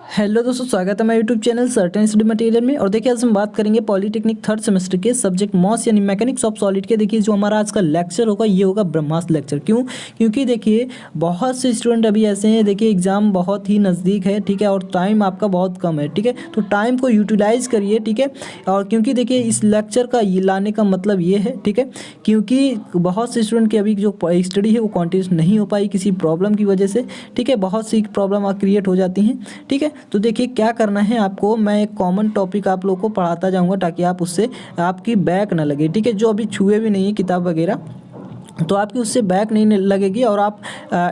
Hello दोस्तों, स्वागत है मेरे YouTube channel certain study material में। और देखिए आज हम बात करेंगे पॉलीटेक्निक थर्ड सेमेस्टर के सब्जेक्ट मॉस यानी मैकेनिक्स ऑफ सॉलिड के। देखिए जो हमारा आज का लेक्चर होगा ये होगा ब्रह्मास्त्र लेक्चर। क्यों? क्योंकि देखिए बहुत से स्टूडेंट अभी ऐसे हैं, देखिए एग्जाम बहुत ही नज़दीक है, ठीक है, और टाइम आपका बहुत कम है, ठीक है, तो टाइम को यूटिलाइज़ करिए, ठीक है। और क्योंकि देखिए इस लेक्चर का ये लाने का मतलब ये है, ठीक है, क्योंकि बहुत से स्टूडेंट की अभी जो स्टडी है वो कंटिन्यू नहीं हो पाई किसी प्रॉब्लम की वजह से, ठीक है, बहुत सी प्रॉब्लम क्रिएट हो जाती हैं, ठीक है। तो देखिए क्या करना है आपको, मैं एक कॉमन टॉपिक आप लोगों को पढ़ाता जाऊंगा ताकि आप उससे आपकी बैक ना लगे, ठीक है, जो अभी छुए भी नहीं है किताब वगैरह, तो आपकी उससे बैक नहीं लगेगी और आप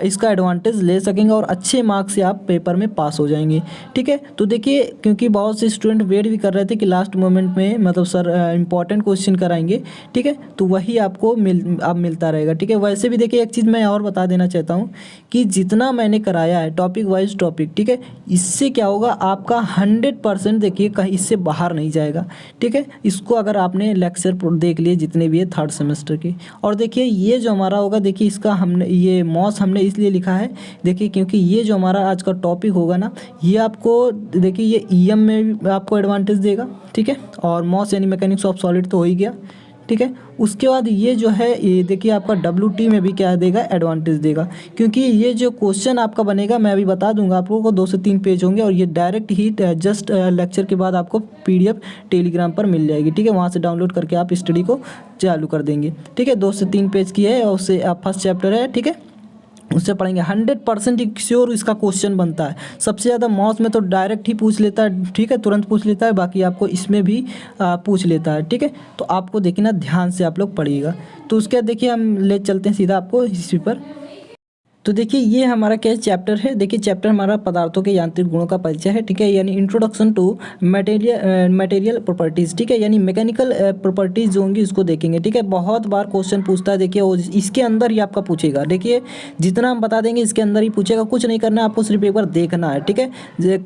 इसका एडवांटेज ले सकेंगे और अच्छे मार्क्स से आप पेपर में पास हो जाएंगे, ठीक है। तो देखिए क्योंकि बहुत से स्टूडेंट वेट भी कर रहे थे कि लास्ट मोमेंट में मतलब सर इंपॉर्टेंट क्वेश्चन कराएंगे, ठीक है, तो वही आपको अब मिलता रहेगा, ठीक है। वैसे भी देखिए एक चीज़ मैं और बता देना चाहता हूँ कि जितना मैंने कराया है टॉपिक वाइज टॉपिक, ठीक है, इससे क्या होगा आपका 100% देखिए कहीं इससे बाहर नहीं जाएगा, ठीक है। इसको अगर आपने लेक्चर देख लिए जितने भी है थर्ड सेमेस्टर के, और देखिए ये जो हमारा होगा, देखिए इसका हमने ये मॉस हमने इसलिए लिखा है, देखिए क्योंकि ये जो हमारा आज का टॉपिक होगा ना, ये आपको देखिए ये ईएम में भी आपको एडवांटेज देगा, ठीक है। और मॉस यानी मैकेनिक्स ऑफ सॉलिड तो हो ही गया, ठीक है। उसके बाद ये जो है ये देखिए आपका डब्ल्यूटी में भी क्या देगा, एडवांटेज देगा, क्योंकि ये जो क्वेश्चन आपका बनेगा मैं अभी बता दूंगा आप लोगों को, 2 से 3 पेज होंगे और ये डायरेक्ट ही जस्ट लेक्चर के बाद आपको पीडीएफ टेलीग्राम पर मिल जाएगी, ठीक है। वहाँ से डाउनलोड करके आप स्टडी को चालू कर देंगे, ठीक है। 2 से 3 पेज की है और उससे आप फर्स्ट चैप्टर है, ठीक है, उससे पढ़ेंगे। 100% श्योर इसका क्वेश्चन बनता है। सबसे ज़्यादा मॉस में तो डायरेक्ट ही पूछ लेता है, ठीक है, तुरंत पूछ लेता है, बाकी आपको इसमें भी पूछ लेता है, ठीक है। तो आपको देखिए ना ध्यान से आप लोग पढ़िएगा। तो उसके बाद देखिए हम ले चलते हैं सीधा आपको इसी पर। तो देखिए ये हमारा क्या चैप्टर है, देखिए चैप्टर हमारा पदार्थों के यांत्रिक गुणों का परिचय है, ठीक है, यानी इंट्रोडक्शन टू मटेरियल प्रॉपर्टीज़, ठीक है, यानी मैकेनिकल प्रॉपर्टीज़ जो होंगी उसको देखेंगे, ठीक है। बहुत बार क्वेश्चन पूछता है देखिए, और इसके अंदर ही आपका पूछेगा, देखिए जितना हम बता देंगे इसके अंदर ही पूछेगा, कुछ नहीं करना है आपको, सिर्फ एक बार देखना है, ठीक है।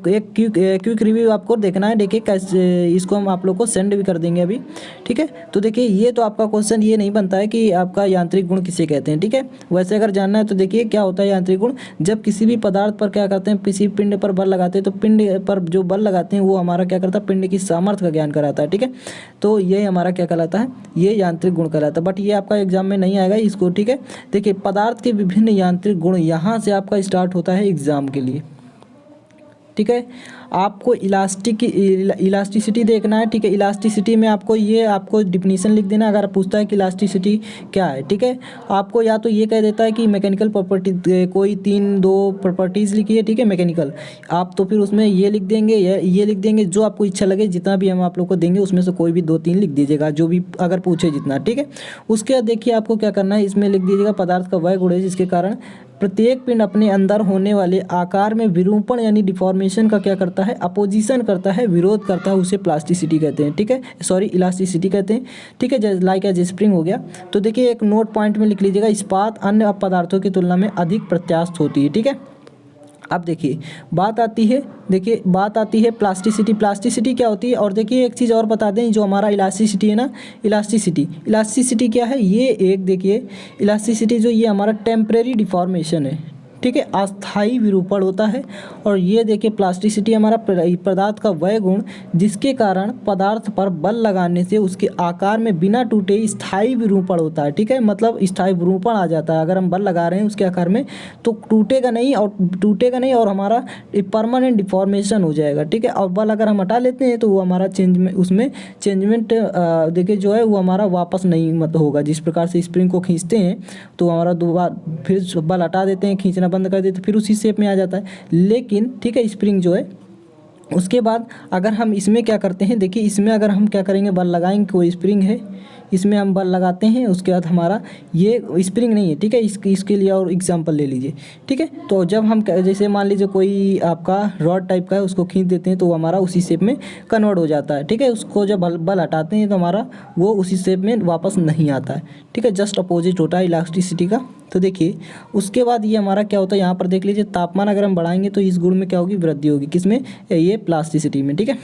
एक क्विक रिव्यू आपको देखना है, देखिए कैसे इसको हम आप लोग को सेंड भी कर देंगे अभी, ठीक है। तो देखिए ये तो आपका क्वेश्चन ये नहीं बनता है कि आपका यांत्रिक गुण किसे कहते हैं, ठीक है। वैसे अगर जानना है तो देखिए क्या होता है यांत्रिक गुण, जब किसी भी पदार्थ पर क्या करते हैं, किसी पिंड पर बल लगाते हैं, तो पिंड पर जो बल लगाते हैं वो हमारा क्या करता है, पिंड की सामर्थ्य का ज्ञान कराता है, ठीक है। तो ये हमारा क्या कहलाता है, ये यांत्रिक गुण कहलाता है, बट ये आपका एग्जाम में नहीं आएगा इसको, ठीक है। देखिए पदार्थ के विभिन्न यांत्रिक गुण यहाँ से आपका स्टार्ट होता है एग्जाम के लिए, ठीक है। आपको इलास्टिसिटी देखना है, ठीक है। इलास्टिसिटी में आपको ये आपको डिफिनीशन लिख देना, अगर पूछता है कि इलास्टिसिटी क्या है, ठीक है। आपको या तो ये कह देता है कि मैकेनिकल प्रॉपर्टी कोई 3-2 प्रॉपर्टीज़ लिखिए, ठीक है, मैकेनिकल, आप तो फिर उसमें ये लिख देंगे, ये लिख देंगे, जो आपको इच्छा लगे, जितना भी हम आप लोग को देंगे उसमें से कोई भी 2-3 लिख दीजिएगा, जो भी अगर पूछे जितना, ठीक है। उसके बाद देखिए आपको क्या करना है, इसमें लिख दीजिएगा पदार्थ का वह गुण है जिसके कारण प्रत्येक पिंड अपने अंदर होने वाले आकार में विरूपण यानी डिफॉर्मेशन का क्या करता है, अपोजिशन करता है, विरोध करता है, उसे प्लास्टिसिटी कहते हैं, ठीक है, सॉरी इलास्टिसिटी कहते हैं, ठीक है। लाइक एज स्प्रिंग हो गया। तो देखिए एक नोट पॉइंट में लिख लीजिएगा, इस्पात अन्य पदार्थों की तुलना में अधिक प्रत्यास्थ होती है, ठीक है। अब देखिए बात आती है, देखिए बात आती है प्लास्टिसिटी। प्लास्टिसिटी क्या होती है, और देखिए एक चीज़ और बता दें, जो हमारा इलास्टिसिटी है ना, इलास्टिसिटी क्या है, ये एक देखिए इलास्टिसिटी जो ये हमारा टेम्परेरी डिफॉर्मेशन है, ठीक है, अस्थाई विरूपण होता है। और ये देखिए प्लास्टिसिटी हमारा पदार्थ का वह गुण जिसके कारण पदार्थ पर बल लगाने से उसके आकार में बिना टूटे स्थायी विरूपण होता है, ठीक है, मतलब स्थायी विरूपण आ जाता है, अगर हम बल लगा रहे हैं उसके आकार में तो टूटेगा नहीं और हमारा परमानेंट डिफॉर्मेशन हो जाएगा, ठीक है। और बल अगर हम हटा लेते हैं तो वो हमारा चेंजमेंट देखिए जो है वो हमारा वापस नहीं मत होगा। जिस प्रकार से स्प्रिंग को खींचते हैं तो हमारा दोबारा फिर बल हटा देते हैं, खींचना बंद कर देते, फिर उसी शेप में आ जाता है, लेकिन ठीक है स्प्रिंग जो है। उसके बाद अगर हम इसमें क्या करते हैं, देखिए इसमें अगर हम क्या करेंगे, बल लगाएंगे, कोई स्प्रिंग है इसमें हम बल लगाते हैं, उसके बाद हमारा ये स्प्रिंग नहीं है, ठीक है, इसके लिए और एग्जांपल ले लीजिए, ठीक है। तो जब हम जैसे मान लीजिए कोई आपका रॉड टाइप का है, उसको खींच देते हैं तो हमारा उसी शेप में कन्वर्ट हो जाता है, ठीक है। उसको जब बल हटाते हैं तो हमारा वो उसी शेप में वापस नहीं आता है, ठीक है, जस्ट अपोजिट होता है इलास्टिसिटी का। तो देखिए उसके बाद ये हमारा क्या होता है, यहाँ पर देख लीजिए तापमान अगर हम बढ़ाएंगे तो इस गुण में क्या होगी, वृद्धि होगी, किसमें, ये प्लास्टिसिटी में, ठीक है।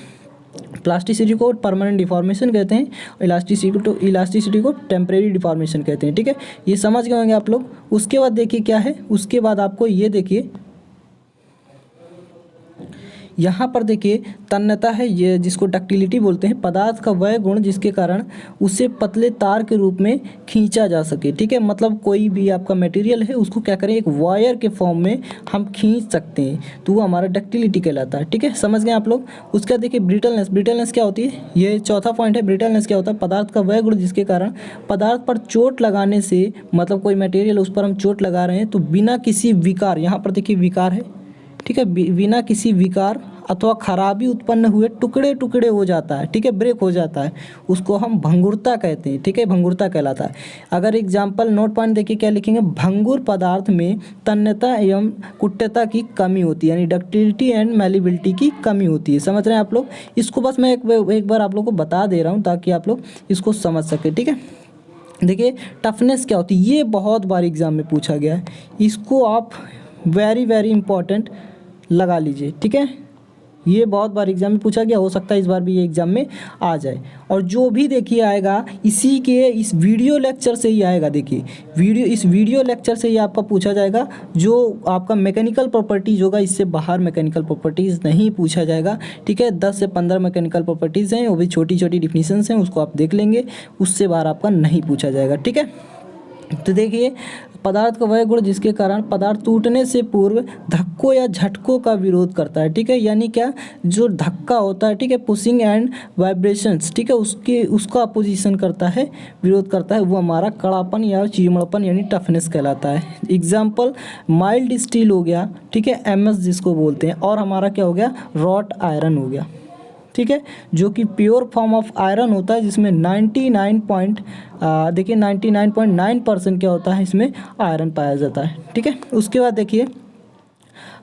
प्लास्टिसिटी को परमानेंट डिफॉर्मेशन कहते हैं, इलास्टिसिटी को टेम्परेरी डिफॉर्मेशन कहते हैं, ठीक है। ये समझ गए होंगे आप लोग। उसके बाद देखिए क्या है, उसके बाद आपको ये देखिए यहाँ पर देखिए तन्यता है, ये जिसको डक्टिलिटी बोलते हैं, पदार्थ का वह गुण जिसके कारण उसे पतले तार के रूप में खींचा जा सके। ठीक है, मतलब कोई भी आपका मटेरियल है उसको क्या करें, एक वायर के फॉर्म में हम खींच सकते हैं, तो वो हमारा डक्टिलिटी कहलाता है। ठीक है, समझ गए आप लोग। उसके बाद देखिए ब्रिटलनेस। ब्रिटलनेस क्या होती है, ये चौथा पॉइंट है। ब्रिटलनेस क्या होता है, पदार्थ का वह गुण जिसके कारण पदार्थ पर चोट लगाने से, मतलब कोई मटेरियल उस पर हम चोट लगा रहे हैं तो बिना किसी विकार, यहाँ पर देखिए विकार है, ठीक है, बिना किसी विकार अथवा खराबी उत्पन्न हुए टुकड़े टुकड़े हो जाता है। ठीक है, ब्रेक हो जाता है, उसको हम भंगुरता कहते हैं। ठीक है, भंगुरता कहलाता है। अगर एग्जाम्पल नोट पॉइंट देखिए क्या लिखेंगे, भंगुर पदार्थ में तन्यता एवं कुट्यता की कमी होती है, यानी डक्टिलिटी एंड मैलिबिलिटी की कमी होती है। समझ रहे हैं आप लोग। इसको बस मैं एक बार आप लोग को बता दे रहा हूँ ताकि आप लोग इसको समझ सके। ठीक है, देखिए टफनेस क्या होती है, ये बहुत बार एग्जाम में पूछा गया है, इसको आप वेरी वेरी इंपॉर्टेंट लगा लीजिए। ठीक है, ये बहुत बार एग्जाम में पूछा गया, हो सकता है इस बार भी ये एग्जाम में आ जाए। और जो भी देखिए आएगा इसी के इस वीडियो लेक्चर से ही आएगा। देखिए इस वीडियो लेक्चर से ही आपका पूछा जाएगा। जो आपका मैकेनिकल प्रॉपर्टीज़ होगा, इससे बाहर मैकेनिकल प्रॉपर्टीज़ नहीं पूछा जाएगा। ठीक है, 10 से 15 मैकेनिकल प्रॉपर्टीज़ हैं, वो भी छोटी छोटी डिफिनीशंस हैं, उसको आप देख लेंगे, उससे बाहर आपका नहीं पूछा जाएगा। ठीक है, तो देखिए पदार्थ का वह गुण जिसके कारण पदार्थ टूटने से पूर्व धक्कों या झटकों का विरोध करता है। ठीक है, यानी क्या, जो धक्का होता है, ठीक है, पुशिंग एंड वाइब्रेशंस, ठीक है, उसका अपोजिशन करता है, विरोध करता है, वो हमारा कड़ापन या चिमड़पन यानी टफनेस कहलाता है। एग्जाम्पल माइल्ड स्टील हो गया, ठीक है, MS जिसको बोलते हैं, और हमारा क्या हो गया, रॉट आयरन हो गया। ठीक है, जो कि प्योर फॉर्म ऑफ आयरन होता है, जिसमें 99.9% क्या होता है, इसमें आयरन पाया जाता है। ठीक है, उसके बाद देखिए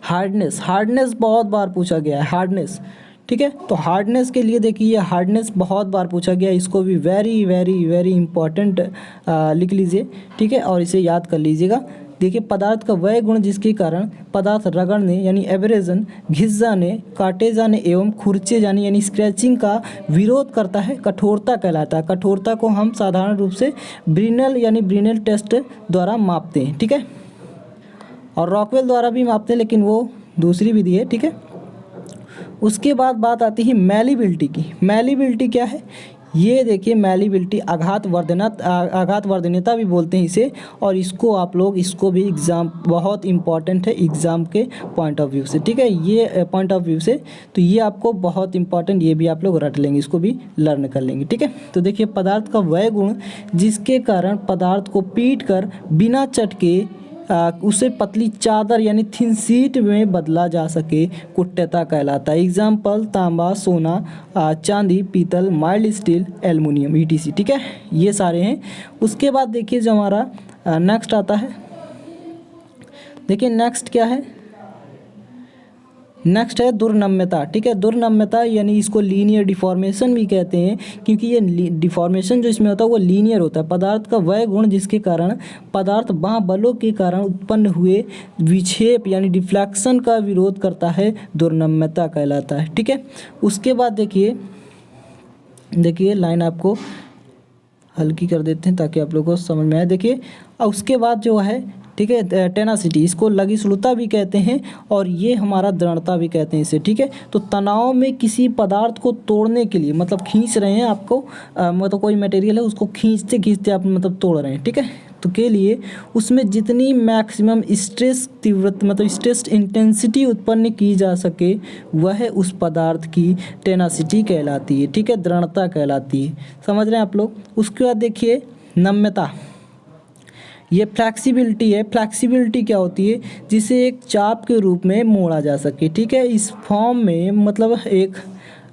हार्डनेस। हार्डनेस बहुत बार पूछा गया है, हार्डनेस। ठीक है, तो हार्डनेस के लिए देखिए हार्डनेस बहुत बार पूछा गया है, इसको भी वेरी वेरी वेरी इंपॉर्टेंट लिख लीजिए। ठीक है, और इसे याद कर लीजिएगा। देखिए पदार्थ का वह गुण जिसके कारण पदार्थ रगड़ने यानी एब्रेजन, घिस जाने, काटे जाने एवं खुरचे जाने यानी स्क्रैचिंग का विरोध करता है, कठोरता कहलाता है। कठोरता को हम साधारण रूप से ब्रिनल यानी ब्रिनल टेस्ट द्वारा मापते हैं। ठीक है, और रॉकवेल द्वारा भी मापते हैं, लेकिन वो दूसरी विधि है। ठीक है, उसके बाद बात आती है मैलिबिलिटी की। मैलिबिलिटी क्या है, ये देखिए मैलिबिलिटी आघात वर्धनीयता भी बोलते हैं इसे, और इसको आप लोग, इसको भी एग्ज़ाम बहुत इंपॉर्टेंट है एग्ज़ाम के पॉइंट ऑफ व्यू से। ठीक है, ये पॉइंट ऑफ व्यू से, तो ये आपको बहुत इंपॉर्टेंट, ये भी आप लोग रट लेंगे, इसको भी लर्न कर लेंगे। ठीक है, तो देखिए पदार्थ का वह गुण जिसके कारण पदार्थ को पीट कर बिना चटके उसे पतली चादर यानी थिन सीट में बदला जा सके, कुट्यता कहलाता है। एग्जाम्पल तांबा, सोना, चांदी, पीतल, माइल्ड स्टील, एल्युमिनियम ETC। ठीक है, ये सारे हैं। उसके बाद देखिए जो हमारा नेक्स्ट आता है, देखिए नेक्स्ट क्या है, नेक्स्ट है दुर्नम्यता। ठीक है, दुर्नम्यता यानी इसको लीनियर डिफॉर्मेशन भी कहते हैं, क्योंकि ये डिफॉर्मेशन जो इसमें होता है वो लीनियर होता है। पदार्थ का वह गुण जिसके कारण पदार्थ बाह्य बलों के कारण उत्पन्न हुए विक्षेप यानी डिफ्लेक्शन का विरोध करता है, दुर्नम्यता कहलाता है। ठीक है, उसके बाद देखिए लाइन आपको हल्की कर देते हैं ताकि आप लोगों को समझ में आए। देखिए उसके बाद जो है, ठीक है, टेनासिटी, इसको लगिस्लुता भी कहते हैं, और ये हमारा दृढ़ता भी कहते हैं इसे। ठीक है, तो तनाव में किसी पदार्थ को तोड़ने के लिए, मतलब खींच रहे हैं आपको, मतलब कोई मटेरियल है उसको खींचते खींचते आप मतलब तोड़ रहे हैं। ठीक है, तो के लिए उसमें जितनी मैक्सिमम स्ट्रेस तीव्रता, मतलब स्ट्रेस इंटेंसिटी उत्पन्न की जा सके, वह उस पदार्थ की टेनासिटी कहलाती है। ठीक है, दृढ़ता कहलाती है। समझ रहे हैं आप लोग। उसके बाद देखिए नम्यता, ये फ्लैक्सिबिलिटी है। फ्लैक्सिबिलिटी क्या होती है, जिसे एक चाप के रूप में मोड़ा जा सके। ठीक है, इस फॉर्म में मतलब एक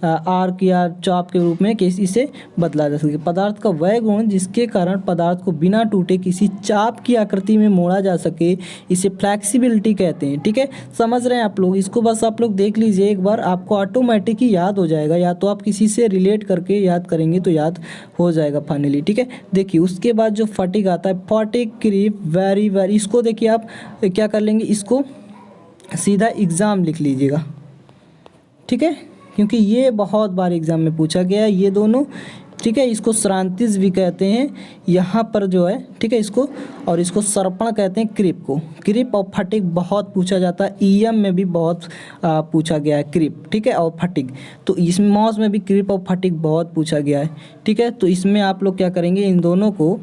आर्क या चाप के रूप में इसे बदला जा सके। पदार्थ का वह गुण जिसके कारण पदार्थ को बिना टूटे किसी चाप की आकृति में मोड़ा जा सके, इसे फ्लैक्सिबिलिटी कहते हैं। ठीक है, समझ रहे हैं आप लोग। इसको बस आप लोग देख लीजिए एक बार, आपको ऑटोमेटिक ही याद हो जाएगा, या तो आप किसी से रिलेट करके याद करेंगे तो याद हो जाएगा फाइनली। ठीक है, देखिए उसके बाद जो फटिग आता है, फटिग क्रीप वेरी वेरी, इसको देखिए आप क्या कर लेंगे, इसको सीधा एग्ज़ाम लिख लीजिएगा। ठीक है, क्योंकि ये बहुत बार एग्ज़ाम में पूछा गया है ये दोनों। ठीक है, इसको श्रांतिज भी कहते हैं यहाँ पर जो है, ठीक है, इसको और इसको सर्पण कहते हैं क्रिप को। क्रिप और फटिग बहुत पूछा जाता है, ईएम में भी बहुत पूछा गया है क्रिप, ठीक है, और फटिग। तो इस मॉस में भी क्रिप और फटिग बहुत पूछा गया है, ठीक है। तो इसमें आप लोग क्या करेंगे, इन दोनों को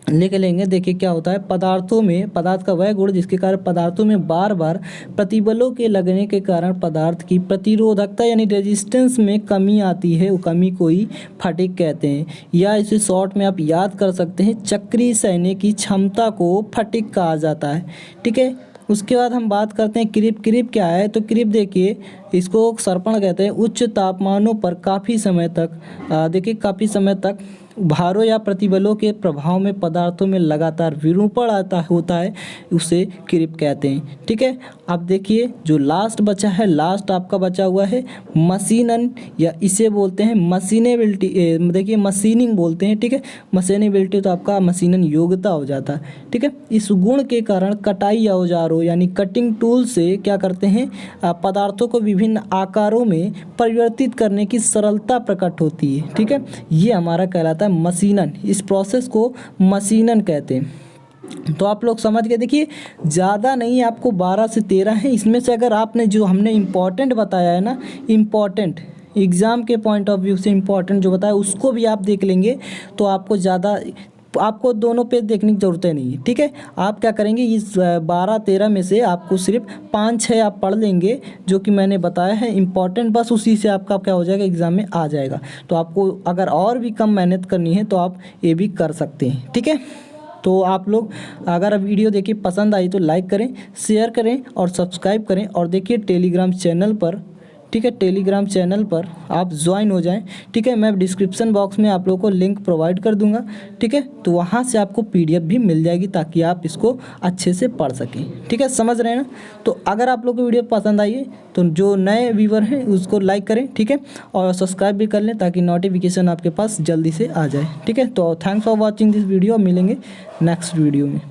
लेके लेंगे। देखिए क्या होता है, पदार्थों में, पदार्थ का वह गुण जिसके कारण पदार्थों में बार बार प्रतिबलों के लगने के कारण पदार्थ की प्रतिरोधकता यानी रेजिस्टेंस में कमी आती है, वो कमी को ही फटिग कहते हैं। या इसे शॉर्ट में आप याद कर सकते हैं, चक्रीय सहने की क्षमता को फटिग कहा जाता है, ठीक है। उसके बाद हम बात करते हैं क्रिप। क्रिप क्या है, तो क्रिप देखिए इसको सर्पण कहते हैं। उच्च तापमानों पर काफ़ी समय तक देखिए काफ़ी समय तक भारों या प्रतिबलों के प्रभाव में पदार्थों में लगातार विरूपण होता है, उसे क्रिप कहते हैं, ठीक है। अब देखिए जो लास्ट बचा है, लास्ट आपका बचा हुआ है मशीनन, या इसे बोलते हैं मशीनेबिलिटी, देखिए मशीनिंग बोलते हैं, ठीक है। मशीनेबिलिटी तो आपका मशीनन योग्यता हो जाता है, ठीक है। इस गुण के कारण कटाई औजारों यानी कटिंग टूल से क्या करते हैं, पदार्थों को विभिन्न आकारों में परिवर्तित करने की सरलता प्रकट होती है, ठीक है। ये हमारा कहलाता है मशीनन। इस प्रोसेस को मशीनन कहते हैं। तो आप लोग समझ गए। देखिए ज़्यादा नहीं, आपको 12 से 13 है। इसमें से अगर आपने जो हमने इम्पॉर्टेंट बताया है ना, इम्पॉर्टेंट एग्ज़ाम के पॉइंट ऑफ व्यू से इम्पॉर्टेंट जो बताया उसको भी आप देख लेंगे तो आपको ज़्यादा, आपको दोनों पेज देखने की ज़रूरत नहीं है, ठीक है। आप क्या करेंगे, इस 12-13 में से आपको सिर्फ 5-6 आप पढ़ लेंगे जो कि मैंने बताया है इम्पॉर्टेंट, बस उसी से आपका क्या हो जाएगा, एग्ज़ाम में आ जाएगा। तो आपको अगर और भी कम मेहनत करनी है तो आप ये भी कर सकते हैं, ठीक है। तो आप लोग अगर वीडियो देखिए पसंद आई तो लाइक करें, शेयर करें और सब्सक्राइब करें। और देखिए टेलीग्राम चैनल पर, ठीक है, टेलीग्राम चैनल पर आप ज्वाइन हो जाएं, ठीक है। मैं डिस्क्रिप्शन बॉक्स में आप लोगों को लिंक प्रोवाइड कर दूंगा, ठीक है। तो वहाँ से आपको PDF भी मिल जाएगी ताकि आप इसको अच्छे से पढ़ सकें, ठीक है। समझ रहे हैं ना। तो अगर आप लोग को वीडियो पसंद आई है तो जो नए व्यूवर हैं उसको लाइक करें, ठीक है, और सब्सक्राइब भी कर लें ताकि नोटिफिकेशन आपके पास जल्दी से आ जाए, ठीक है। तो thanks for watching this video, मिलेंगे नेक्स्ट वीडियो में।